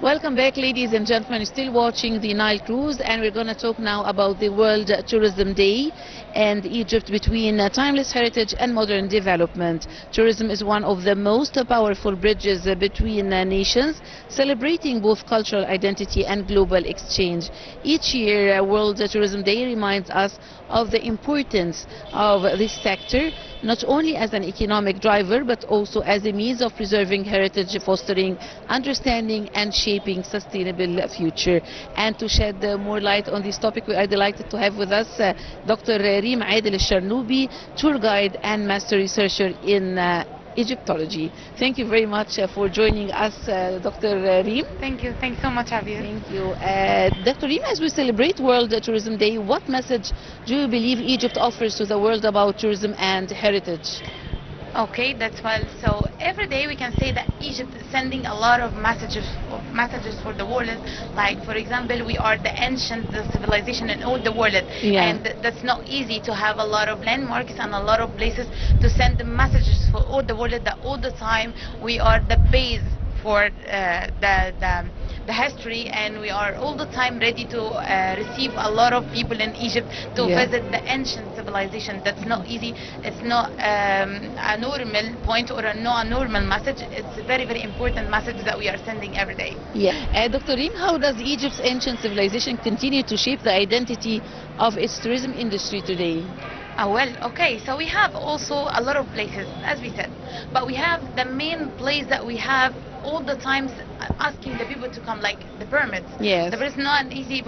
Welcome back, ladies and gentlemen. You're still watching the Nile Cruise, and we're going to talk now about the World Tourism Day and Egypt between timeless heritage and modern development. Tourism is one of the most powerful bridges between nations, celebrating both cultural identity and global exchange. Each year, World Tourism Day reminds us of the importance of this sector, not only as an economic driver, but also as a means of preserving heritage, fostering understanding and shaping sustainable future. And to shed more light on this topic, we are delighted to have with us Dr. Reem Adel, ElSharnoby, tour guide and master researcher in Egyptology. Thank you very much for joining us, Dr. Reem. Thank you. Thanks so much, Adel. Thank you. Dr. Reem, as we celebrate World Tourism Day, what message do you believe Egypt offers to the world about tourism and heritage? Okay, that's well. So every day we can say that Egypt is sending a lot of messages for the world. Like, for example, we are the ancient civilization in all the world, and that's not easy to have a lot of landmarks and a lot of places to send the messages for all the world. That all the time we are the base for the history, and we are all the time ready to receive a lot of people in Egypt to visit the ancient civilization. That's not easy. It's not a normal point or not a normal message. It's a very, very important message that we are sending every day. Dr. Reem, how does Egypt's ancient civilization continue to shape the identity of its tourism industry today? Well, okay, so we have also a lot of places, as we said, but we have the main place that we have all the times asking the people to come, like the pyramids. Yes. There is not an easy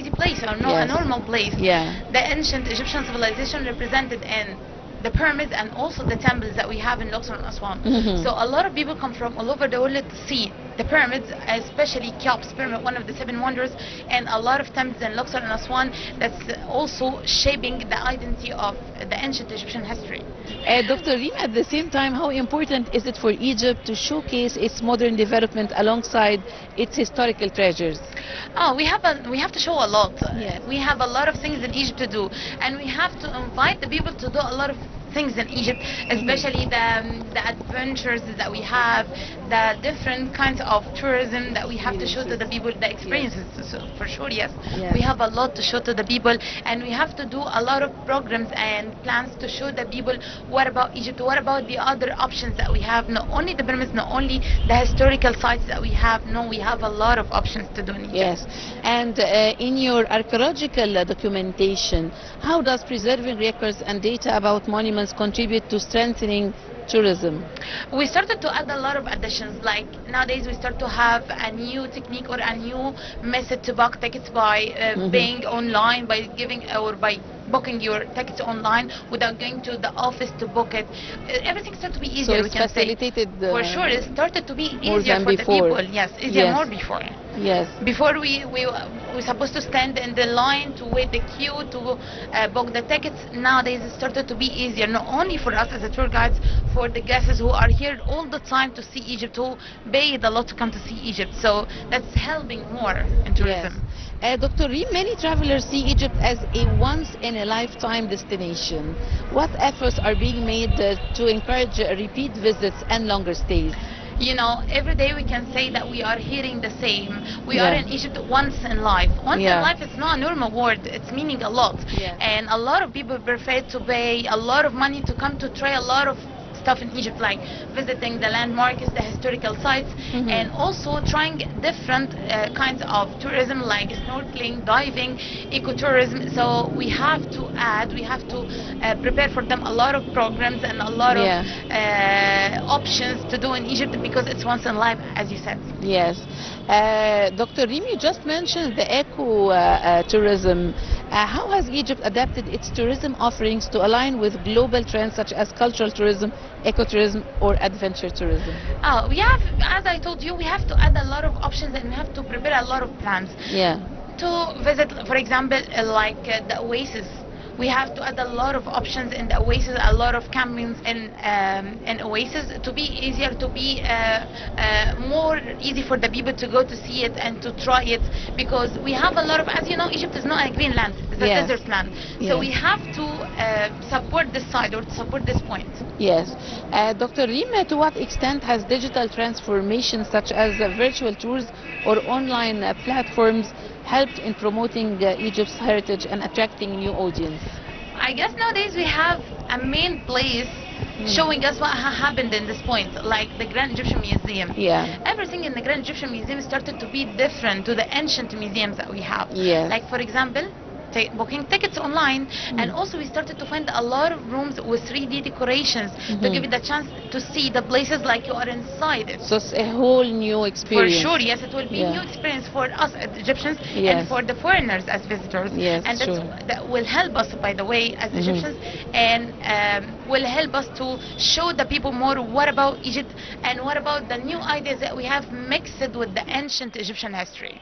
place or not a normal place. The ancient Egyptian civilization represented in the pyramids and also the temples that we have in Luxor and Aswan. So a lot of people come from all over the world to see the pyramids, especially Cheops pyramid, one of the 7 wonders, and a lot of temples in Luxor and Aswan that's also shaping the identity of the ancient Egyptian history. Dr. Reem, at the same time, how important is it for Egypt to showcase its modern development alongside its historical treasures? We have to show a lot. We have a lot of things in Egypt to do, and we have to invite the people to do a lot of things in Egypt, especially the adventures that we have, the different kinds of tourism that we have to show to the people, the experiences. So for sure, we have a lot to show to the people, and we have to do a lot of programs and plans to show the people what about Egypt, what about the other options that we have, not only the pyramids, not only the historical sites that we have. No, we have a lot of options to do in Egypt. And in your archaeological documentation, how does preserving records and data about monuments contribute to strengthening tourism? We started to add a lot of additions. Like nowadays we start to have a new technique or a new method to book tickets by paying online, by giving or by booking your tickets online without going to the office to book it. Everything started to be easier. So it's facilitated. For sure, it started to be easier for the people. Easier more before. Before we were supposed to stand in the line to wait the queue to book the tickets. Nowadays it started to be easier, not only for us as a tour guides, for the guests who are here all the time to see Egypt, who paid a lot to come to see Egypt. So that's helping more in tourism. Dr. Reem, many travelers see Egypt as a once-in-a-lifetime destination. What efforts are being made to encourage repeat visits and longer stays? You know, every day we can say that we are hearing the same. We are in Egypt once in life. Once in life, it's not a normal word. It's meaning a lot. And a lot of people prefer to pay a lot of money to come to try a lot of stuff in Egypt, like visiting the landmarks, the historical sites, and also trying different kinds of tourism like snorkeling, diving, ecotourism. So we have to prepare for them a lot of programs and a lot of options to do in Egypt, because it's once in life, as you said. Dr. Reem, you just mentioned the eco-tourism. How has Egypt adapted its tourism offerings to align with global trends such as cultural tourism, ecotourism, or adventure tourism? We have, as I told you, we have to add a lot of options, and we have to prepare a lot of plans. To visit, for example, like the oasis. We have to add a lot of options in the oasis, a lot of campings in oasis, to be easier, to be more more easy for the people to go to see it and to try it, because we have a lot of, as you know, Egypt is not a green land, it's a Yes. desert land. Yes. So we have to support this side, or to support this point. Yes. Dr. Reem, to what extent has digital transformation such as virtual tours or online platforms helped in promoting Egypt's heritage and attracting new audience? I guess nowadays we have a main place showing us what happened in this point, like the Grand Egyptian Museum. Yeah. Everything in the Grand Egyptian Museum started to be different to the ancient museums that we have. Yes. Like, for example, booking tickets online, and also we started to find a lot of rooms with 3D decorations to give you the chance to see the places like you are inside it. So it's a whole new experience. For sure, yes, it will be a new experience for us as Egyptians and for the foreigners as visitors. Yes, and true. that will help us, by the way, as Egyptians, and will help us to show the people more what about Egypt and what about the new ideas that we have mixed with the ancient Egyptian history.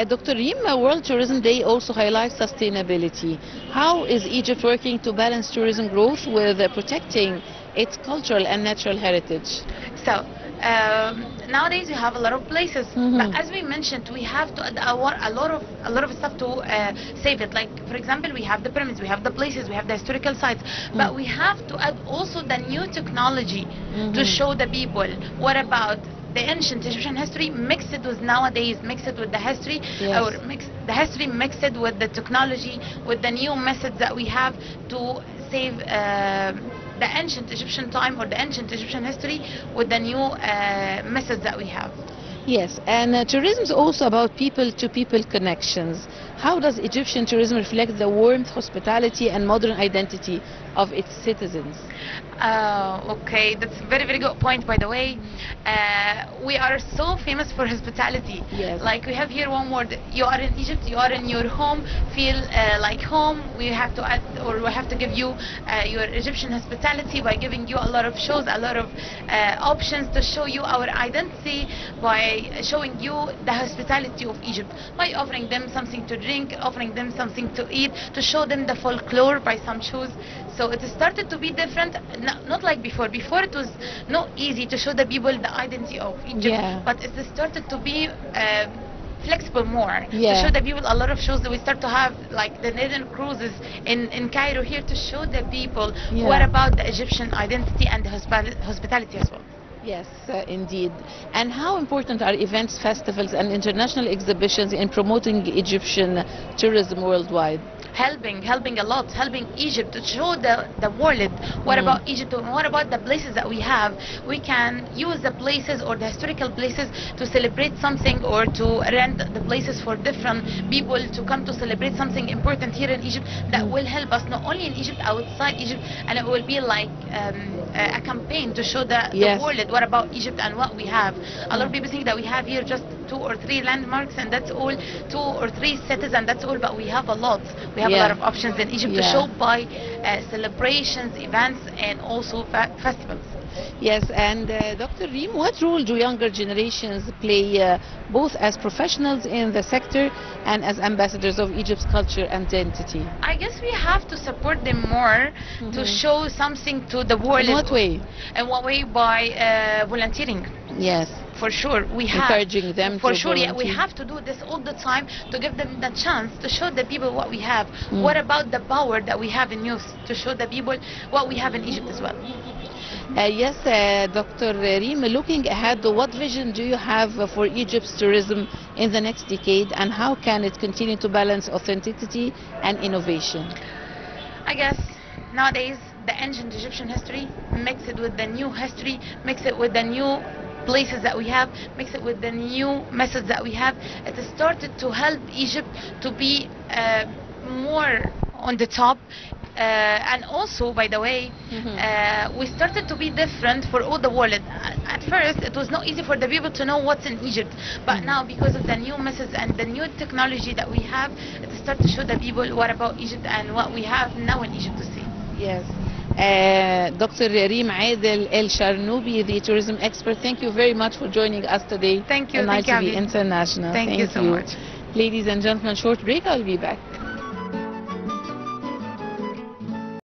Dr. Reem, World Tourism Day also highlights sustainability. How is Egypt working to balance tourism growth with protecting its cultural and natural heritage? So, nowadays we have a lot of places, but as we mentioned, we have to add a lot of stuff to save it. Like, for example, we have the pyramids, we have the places, we have the historical sites, but we have to add also the new technology to show the people what about the ancient Egyptian history, mixed it with nowadays, mixed it with the history, or the history mixed it with the technology, with the new methods that we have to save the ancient Egyptian time or the ancient Egyptian history with the new methods that we have. Yes, and tourism is also about people-to-people connections. How does Egyptian tourism reflect the warmth, hospitality, and modern identity of its citizens? Okay, that's a very, very good point, by the way. We are so famous for hospitality. Yes. Like, we have here one word: you are in Egypt, you are in your home, feel like home. We have to add, or we have to give you your Egyptian hospitality by giving you a lot of shows, a lot of options to show you our identity, by showing you the hospitality of Egypt, by offering them something to drink, offering them something to eat, to show them the folklore by some shows. So it started to be different, not like before. Before it was not easy to show the people the identity of Egypt, but it started to be flexible more, to show the people a lot of shows that we start to have, like the Northern cruises in Cairo here, to show the people what about the Egyptian identity and the hospitality as well. Yes, indeed. And how important are events, festivals, and international exhibitions in promoting Egyptian tourism worldwide? Helping a lot, helping Egypt to show the world what about Egypt and what about the places that we have. We can use the places or the historical places to celebrate something, or to rent the places for different people to come to celebrate something important here in Egypt that will help us not only in Egypt, outside Egypt, and it will be like a campaign to show the world what about Egypt and what we have. A lot of people think that we have here just 2 or 3 landmarks and that's all, 2 or 3 cities and that's all, but we have a lot. We have a lot of options in Egypt to show by celebrations, events, and also festivals. Yes, and Dr. Reem, what role do younger generations play both as professionals in the sector and as ambassadors of Egypt's culture and identity? I guess we have to support them more to show something to the world. In what way? In what way? By volunteering. Yes. For sure, we have encouraging them. For to sure, volunteer. we have to do this all the time to give them the chance to show the people what we have. What about the power that we have in youth, to show the people what we have in Egypt as well. Yes, Dr. Reem, looking ahead, what vision do you have for Egypt's tourism in the next decade, and how can it continue to balance authenticity and innovation? I guess nowadays the ancient Egyptian history, mix it with the new history, mix it with the new places that we have, mix it with the new methods that we have. It has started to help Egypt to be more on the top. And also, by the way, we started to be different for all the world. At first, it was not easy for the people to know what's in Egypt. But now, because of the new methods and the new technology that we have, it started to show the people what about Egypt and what we have now in Egypt to see. Yes. Dr. Reem Adel, ElSharnoby, the tourism expert, thank you very much for joining us today. Thank you. On Nile TV International. Thank you so much. Ladies and gentlemen, short break. I'll be back.